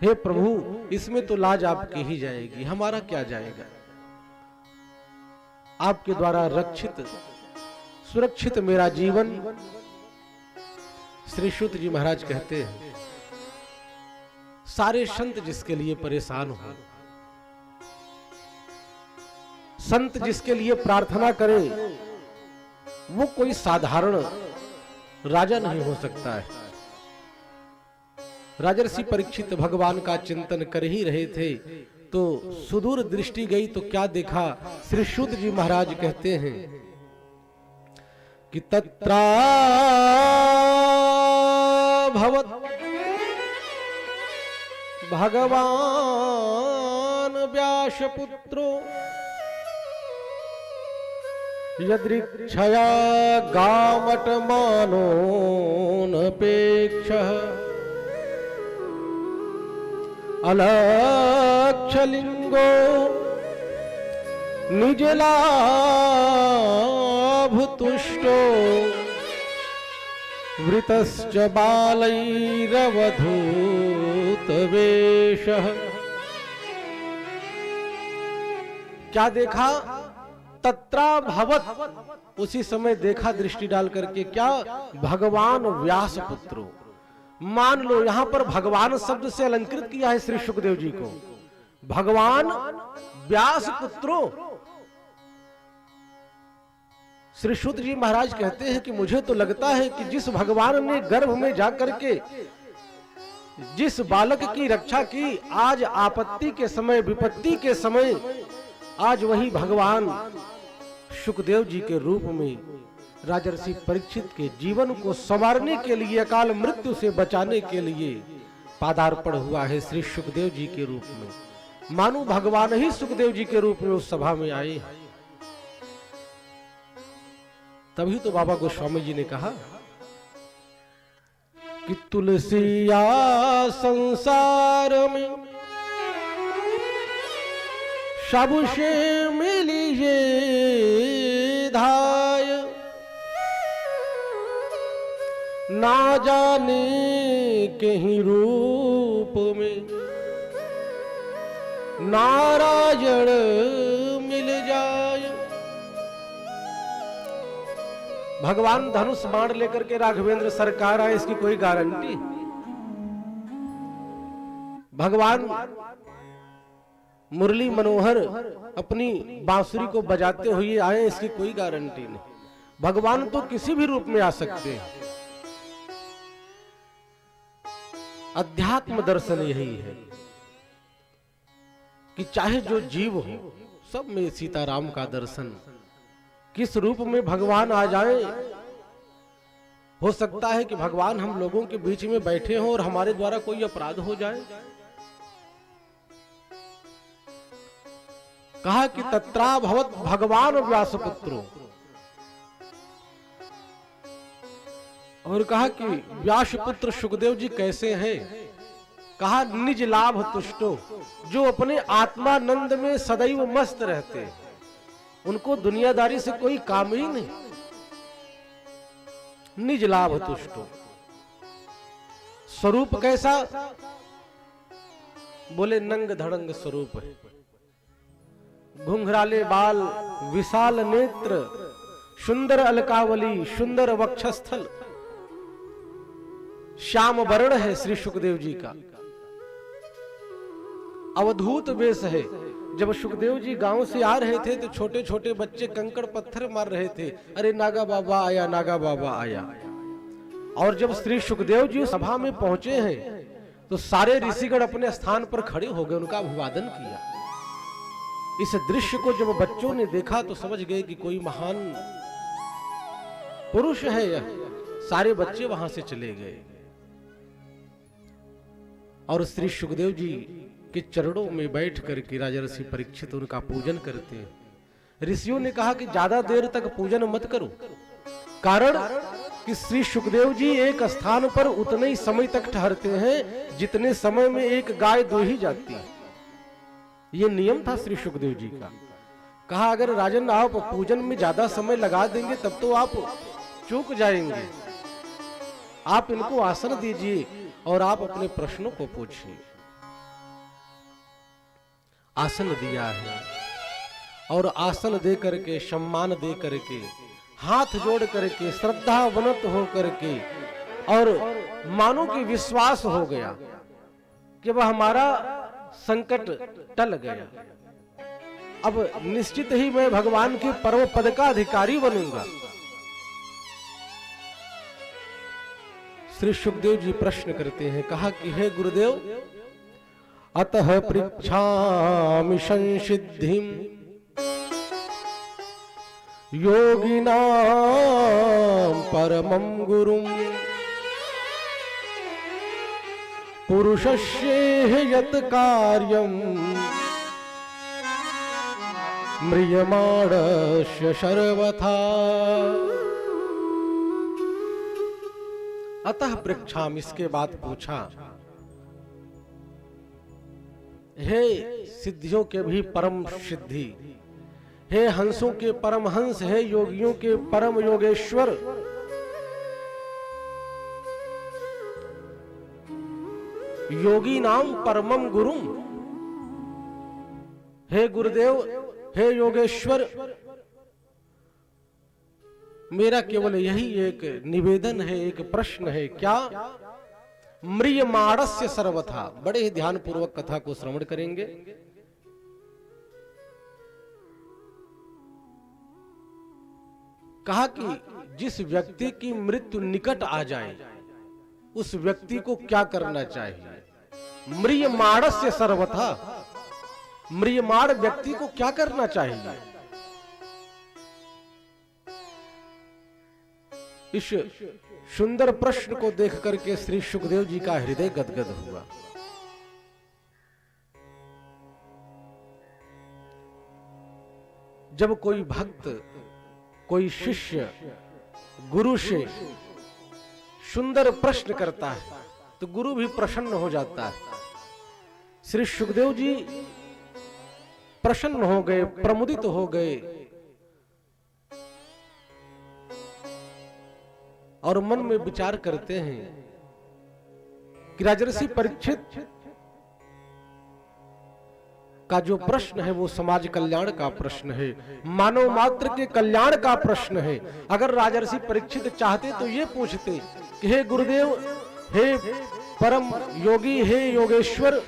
हे प्रभु, इसमें तो लाज आपकी ही जाएगी, हमारा क्या जाएगा। आपके द्वारा रक्षित सुरक्षित मेरा जीवन। श्री शुद्ध जी महाराज कहते हैं, सारे संत जिसके लिए परेशान हो, संत जिसके लिए प्रार्थना करे, वो कोई साधारण राजा नहीं हो सकता है। राजर्षि परीक्षित भगवान का चिंतन कर ही रहे थे तो सुदूर दृष्टि गई तो क्या देखा। श्री शुद्ध जी महाराज कहते हैं कि तत्रा भवत भगवान व्यासपुत्रो यदृक्षया गामटमानोऽनपेक्षः अलक्षलिंगो निजलाभतुष्टो वृतश्च बालैरवधूतवेषः। क्या देखा? तत्रा भवत, उसी समय देखा दृष्टि डाल करके, क्या? भगवान व्यास पुत्रो। मान लो यहां पर भगवान शब्द से अलंकृत किया है श्री सुखदेव जी को, भगवान व्यास पुत्रो। श्री शुद्ध जी महाराज कहते हैं कि मुझे तो लगता है कि जिस भगवान ने गर्भ में जाकर के जिस बालक की रक्षा की, आज आपत्ति के समय, विपत्ति के समय, आज वही भगवान सुखदेव जी के रूप में राजर्षि परीक्षित के जीवन को संवारने के लिए, अकाल मृत्यु से बचाने के लिए पादार्पण हुआ है श्री सुखदेव जी के रूप में। मानो भगवान ही सुखदेव जी के रूप में उस सभा में आए। तभी तो बाबा गोस्वामी जी ने कहा कि तुलसिया संसार में सबसे मिलिए धाय, ना जाने कहीं रूप में नारायण मिल जाए। भगवान धनुष बाण लेकर के राघवेंद्र सरकार आए, इसकी कोई गारंटी? भगवान मुरली मनोहर अपनी बांसुरी को बजाते हुए आए, इसकी कोई गारंटी नहीं। भगवान तो किसी भी रूप में आ सकते हैं। अध्यात्म दर्शन यही है कि चाहे जो जीव हो, सब में सीताराम का दर्शन। किस रूप में भगवान आ जाए। हो सकता है कि भगवान हम लोगों के बीच में बैठे हों और हमारे द्वारा कोई अपराध हो जाए। कहा कि तत्रा भवत भगवान व्यासपुत्रो, और कहा कि व्यासपुत्र सुखदेव जी कैसे हैं। कहा निज लाभ तुष्टो, जो अपने आत्मानंद में सदैव मस्त रहते हैं, उनको दुनियादारी से कोई काम ही नहीं। निज लाभ तुष्टो। स्वरूप कैसा? बोले नंग धड़ंग स्वरूप है, घुंघराले बाल, विशाल नेत्र, सुंदर अलकावली, सुंदर वक्षस्थल, श्याम वर्ण है श्री सुखदेव जी का। अवधूत वेश है। जब सुखदेव जी गांव से आ रहे थे तो छोटे छोटे बच्चे कंकड़ पत्थर मार रहे थे, अरे नागा बाबा आया, नागा बाबा आया। और जब श्री सुखदेव जी सभा में पहुंचे हैं तो सारे ऋषिगण अपने स्थान पर खड़े हो गए, उनका अभिवादन किया। इस दृश्य को जब बच्चों ने देखा तो समझ गए कि कोई महान पुरुष है यह। सारे बच्चे वहां से चले गए और श्री सुखदेव जी के चरणों में बैठ करके राजा ऋषि परीक्षित उनका पूजन करते हैं। ऋषियों ने कहा कि ज्यादा देर तक पूजन मत करो, कारण कि श्री सुखदेव जी एक स्थान पर उतने ही समय तक ठहरते हैं जितने समय में एक गाय दोही जाती है। ये नियम था श्री सुखदेव जी का। कहा अगर राजन आप पूजन में ज्यादा समय लगा देंगे तब तो आप चूक जाएंगे, आप इनको आसन दीजिए और आप अपने प्रश्नों को पूछिए। आसन दिया है और आसन दे करके, सम्मान दे करके, हाथ जोड़ करके, श्रद्धावनत हो करके, और मानो कि विश्वास हो गया कि वह हमारा संकट टल गया, अब निश्चित ही मैं भगवान के परम पद का अधिकारी बनूंगा। श्री सुखदेव जी प्रश्न करते हैं, कहा कि हे गुरुदेव, अतः पृच्छामि संसिद्धिं योगिनां परमं गुरुं पुरुषस्य यत् कार्यं म्रियमाणस्य सर्वथा। अतः पृच्छामि, इसके बाद पूछा, हे सिद्धियों के भी परम सिद्धि, हे हंसों के परम हंस, हे योगियों के परम योगेश्वर, योगी नाम परमम गुरुम, हे गुरुदेव, हे योगेश्वर, मेरा केवल यही एक निवेदन है, एक प्रश्न है, क्या? म्रियमाणस्य सर्वथा। बड़े ही ध्यान पूर्वक कथा को श्रवण करेंगे। कहा कि जिस व्यक्ति की मृत्यु निकट आ जाए उस व्यक्ति को क्या करना चाहिए? म्रियमाणस्य सर्वथा। म्रियमाण व्यक्ति को क्या करना चाहिए? इस सुंदर प्रश्न को देख करके श्री सुखदेव जी का हृदय गदगद हुआ। जब कोई भक्त, कोई शिष्य गुरु से सुंदर प्रश्न करता है तो गुरु भी प्रसन्न हो जाता है। श्री सुखदेव जी प्रसन्न हो गए, प्रमुदित हो गए और मन में विचार करते हैं कि राजर्षि परीक्षित का जो प्रश्न है वो समाज कल्याण का प्रश्न है, मानव मात्र के कल्याण का प्रश्न है। अगर राजर्षि परीक्षित चाहते तो ये पूछते कि हे गुरुदेव, हे परम योगी, हे योगेश्वर,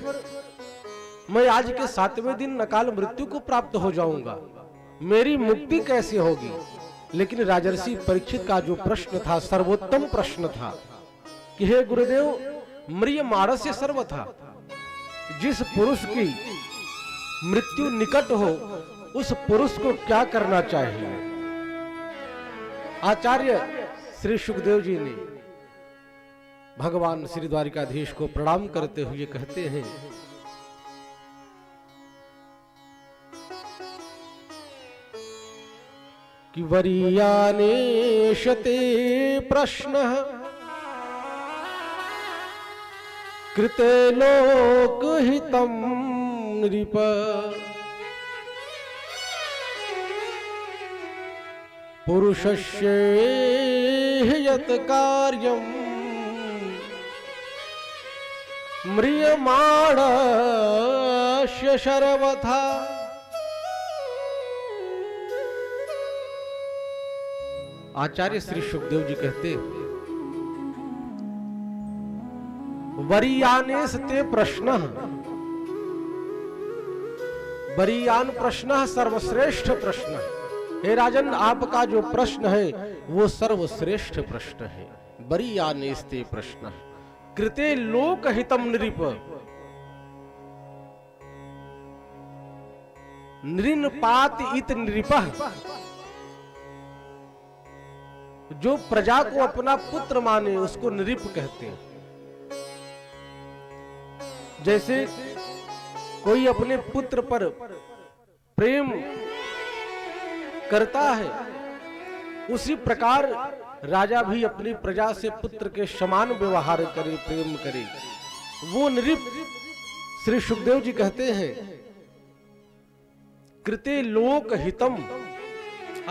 मैं आज के 7वें दिन अकाल मृत्यु को प्राप्त हो जाऊंगा, मेरी मुक्ति कैसे होगी? लेकिन राजर्षि परीक्षित का जो प्रश्न था सर्वोत्तम प्रश्न था कि हे गुरुदेव, म्रियमाणस्य सर्वथा। जिस पुरुष की मृत्यु निकट हो उस पुरुष को क्या करना चाहिए? आचार्य श्री सुखदेव जी ने भगवान श्री द्वारिकाधीश को प्रणाम करते हुए कहते हैं, कि वरीयानेशते प्रश्नः कृते लोकहितं नृप पुरुषस्य यत् कार्यं म्रियमाणस्य सर्वथा। आचार्य श्री सुखदेव जी कहते, वरीयानेस्ते प्रश्नः, वरीयान प्रश्नः सर्वश्रेष्ठ प्रश्न है। हे राजन, आपका जो प्रश्न है वो सर्वश्रेष्ठ प्रश्न है। वरीयानेस्ते प्रश्नः कृते लोकहितं नृप, नृपात इत नृपः, जो प्रजा को अपना पुत्र माने उसको नृप कहते हैं। जैसे कोई अपने पुत्र पर प्रेम करता है, उसी प्रकार राजा भी अपनी प्रजा से पुत्र के समान व्यवहार करे, प्रेम करे, वो नृप। श्री सुखदेव जी कहते हैं, कृते लोकहितम,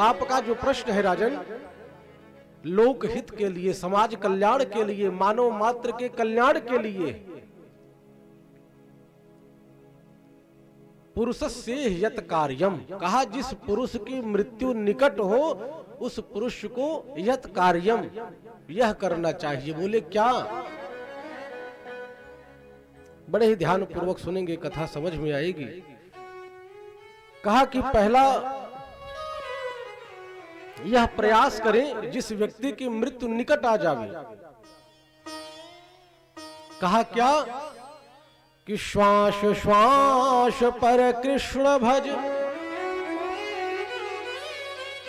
आपका जो प्रश्न है राजन, लोकहित के लिए, समाज कल्याण के लिए, मानव मात्र के कल्याण के लिए। पुरुषस्य यत् कार्यम, कहा जिस पुरुष की मृत्यु निकट हो उस पुरुष को यत् कार्यम, यह करना चाहिए। बोले क्या? बड़े ही ध्यान पूर्वक सुनेंगे, कथा समझ में आएगी। कहा कि पहला यह प्रयास करें जिस व्यक्ति की मृत्यु निकट आ जावे। कहा क्या? कि श्वास श्वास पर कृष्ण भज,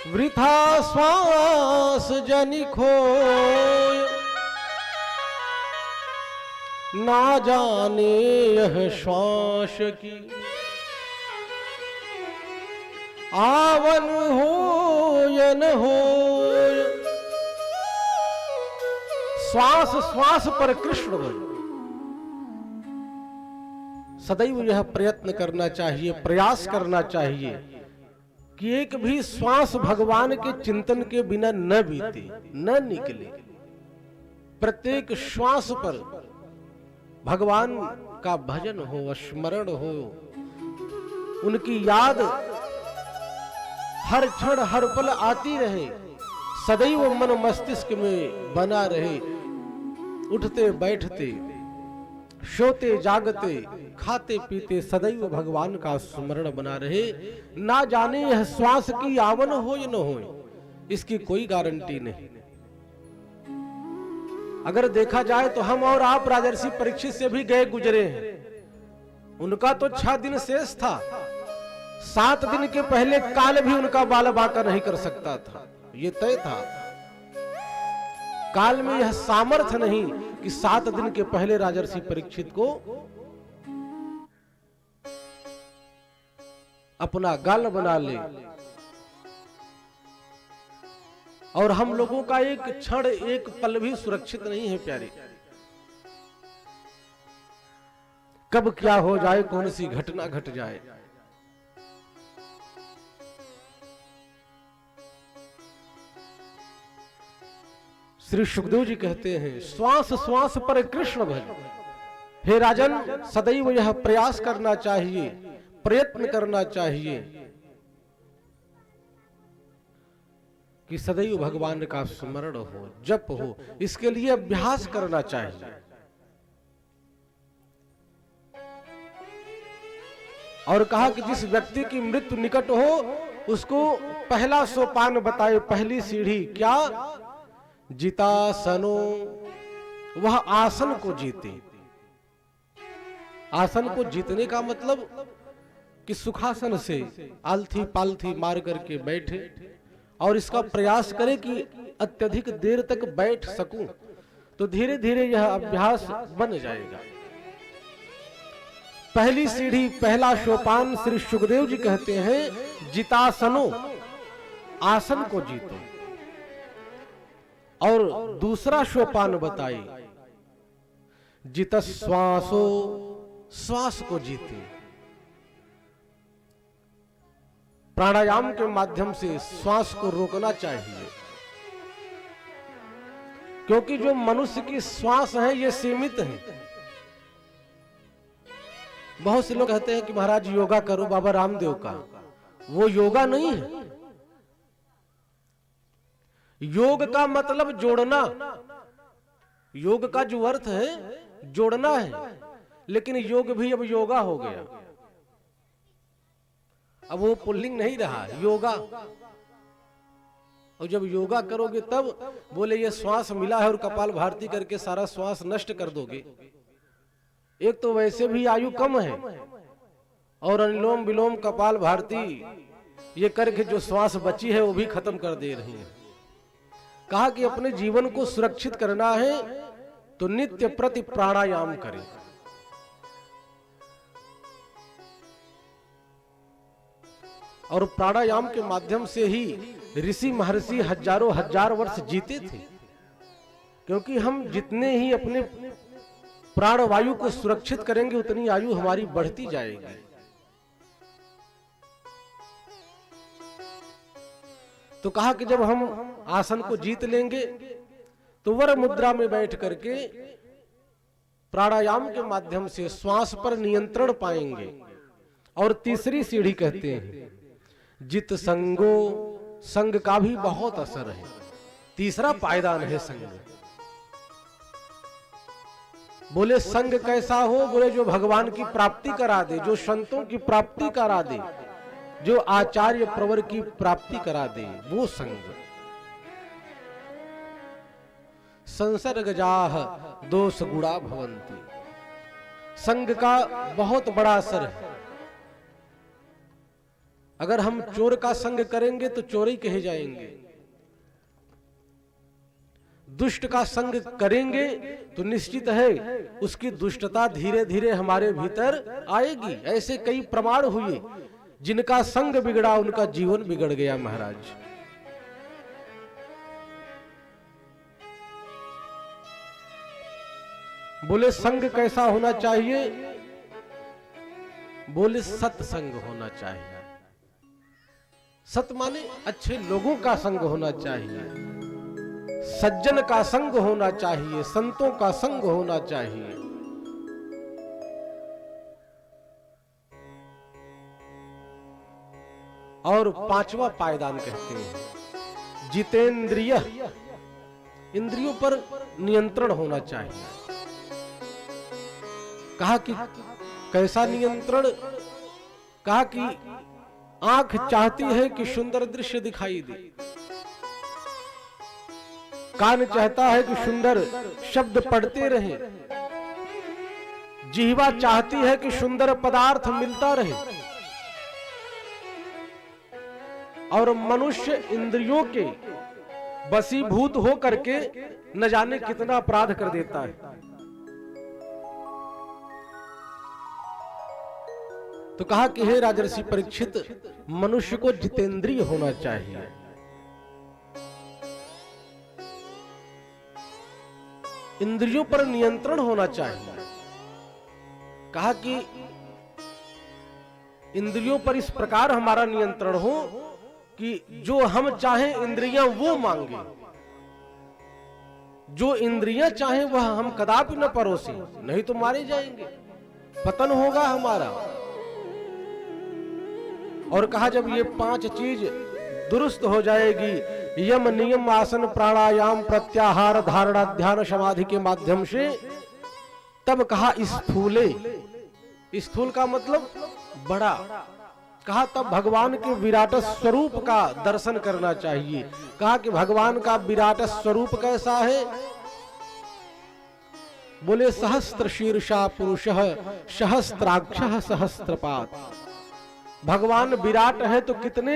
वृथा श्वास जनि खोय, ना जाने यह श्वास की आवन हो या न हो। श्वास श्वास पर कृष्ण भज, सदैव यह प्रयत्न करना चाहिए, प्रयास करना चाहिए कि एक भी श्वास भगवान के चिंतन के बिना न बीते, न निकले। प्रत्येक श्वास पर भगवान का भजन हो, स्मरण हो, उनकी याद हर क्षण हर पल आती रहे, सदैव मन मस्तिष्क में बना रहे। उठते बैठते, सोते जागते, खाते पीते सदैव भगवान का स्मरण बना रहे। ना जाने यह श्वास की आवन हो या न हो, इसकी कोई गारंटी नहीं। अगर देखा जाए तो हम और आप राजर्षि परीक्षित से भी गए गुजरे हैं। उनका तो 6 दिन शेष था, 7 दिन के पहले काल भी उनका बाल बांका नहीं कर सकता था, ये तय था। काल में यह सामर्थ्य नहीं कि 7 दिन के पहले राजर्षि परीक्षित को अपना गाल बना ले। और हम लोगों का एक क्षण, एक पल भी सुरक्षित नहीं है प्यारे। कब क्या हो जाए, कौन सी घटना घट जाए। श्री सुखदेव जी कहते हैं, श्वास श्वास पर कृष्ण भज। हे राजन, सदैव यह प्रयास करना चाहिए, प्रयत्न करना चाहिए कि सदैव भगवान का स्मरण हो, जप हो। इसके लिए अभ्यास करना चाहिए। और कहा कि जिस व्यक्ति की मृत्यु निकट हो उसको पहला सोपान बताए, पहली सीढ़ी क्या? जितासनो, वह आसन को जीते। आसन को जीतने का मतलब कि सुखासन से आलथी पालथी मार करके बैठे और इसका प्रयास करे कि अत्यधिक देर तक बैठ सकूं, तो धीरे धीरे यह अभ्यास बन जाएगा। पहली सीढ़ी, पहला सोपान श्री सुखदेव जी कहते हैं जितासनो, आसन को जीतो। और दूसरा सोपान बताई जित श्वासो, श्वास को जीते। प्राणायाम के माध्यम से श्वास को रोकना चाहिए, क्योंकि जो मनुष्य की श्वास है ये सीमित है। बहुत से लोग कहते हैं कि महाराज योगा करो, बाबा रामदेव का, वो योगा नहीं है। योग का मतलब जोड़ना, योग का जो अर्थ है जोड़ना है, लेकिन योग भी अब योगा हो गया, अब वो पुल्लिंग नहीं रहा, योगा। और जब योगा करोगे तब बोले ये श्वास मिला है और कपाल भारती करके सारा श्वास नष्ट कर दोगे। एक तो वैसे भी आयु कम है, और अनुलोम विलोम कपाल भारती ये करके जो श्वास बची है वो भी खत्म कर दे रही है। कहा कि अपने जीवन को सुरक्षित करना है तो नित्य प्रति प्राणायाम करें। और प्राणायाम के माध्यम से ही ऋषि महर्षि हजारों हजार वर्ष जीते थे, क्योंकि हम जितने ही अपने प्राणवायु को सुरक्षित करेंगे उतनी आयु हमारी बढ़ती जाएगी। तो कहा कि जब हम आसन को जीत लेंगे तो वर मुद्रा में बैठ करके प्राणायाम के माध्यम से श्वास पर नियंत्रण पाएंगे। और तीसरी सीढ़ी कहते हैं जित संगो, संग का भी बहुत असर है। तीसरा पायदान है संग। बोले संग कैसा हो, बोले जो भगवान की प्राप्ति करा दे, जो संतों की प्राप्ति करा दे, जो आचार्य प्रवर की प्राप्ति करा दे, वो संग। संसर्गजाह दोष गुणा भवन्ति। संग का बहुत बड़ा असर है। अगर हम चोर का संग करेंगे तो चोरी कहे जाएंगे, दुष्ट का संग करेंगे तो निश्चित है उसकी दुष्टता धीरे धीरे हमारे भीतर आएगी। ऐसे कई प्रमाण हुए, जिनका संग बिगड़ा उनका जीवन बिगड़ गया महाराज। बोले संग कैसा होना चाहिए, बोले सत्संग होना चाहिए। सत माने अच्छे लोगों का संग होना चाहिए, सज्जन का संग होना चाहिए, संतों का संग होना चाहिए। और पांचवा पायदान कहते हैं जितेंद्रिय, इंद्रियों पर नियंत्रण होना चाहिए। कहा कि कैसा नियंत्रण, कहा कि आंख चाहती है कि सुंदर दृश्य दिखाई दे, कान चाहता है कि सुंदर शब्द पढ़ते रहे, जिह्वा चाहती है कि सुंदर पदार्थ मिलता रहे, और मनुष्य इंद्रियों के वशीभूत हो करके न जाने कितना अपराध कर देता है। तो कहा कि हे राजर्षि परीक्षित, मनुष्य को जितेंद्रिय होना चाहिए। इंद्रियों पर नियंत्रण होना चाहिए। कहा कि इंद्रियों पर इस प्रकार हमारा नियंत्रण हो कि जो हम चाहें इंद्रियां वो मांगे, जो इंद्रियां चाहें वह हम कदापि न परोसे, नहीं तो मारे जाएंगे, पतन होगा हमारा। और कहा जब ये पांच चीज दुरुस्त हो जाएगी, यम नियम आसन प्राणायाम प्रत्याहार धारणा ध्यान समाधि के माध्यम से, तब कहा स्थूले, स्थूल का मतलब बड़ा, कहा तब भगवान के विराट स्वरूप का दर्शन करना चाहिए। कहा कि भगवान का विराट स्वरूप कैसा है, बोले सहस्त्र शीर्षा पुरुषः सहस्त्राक्षः सहस्त्रपात्। भगवान विराट है तो कितने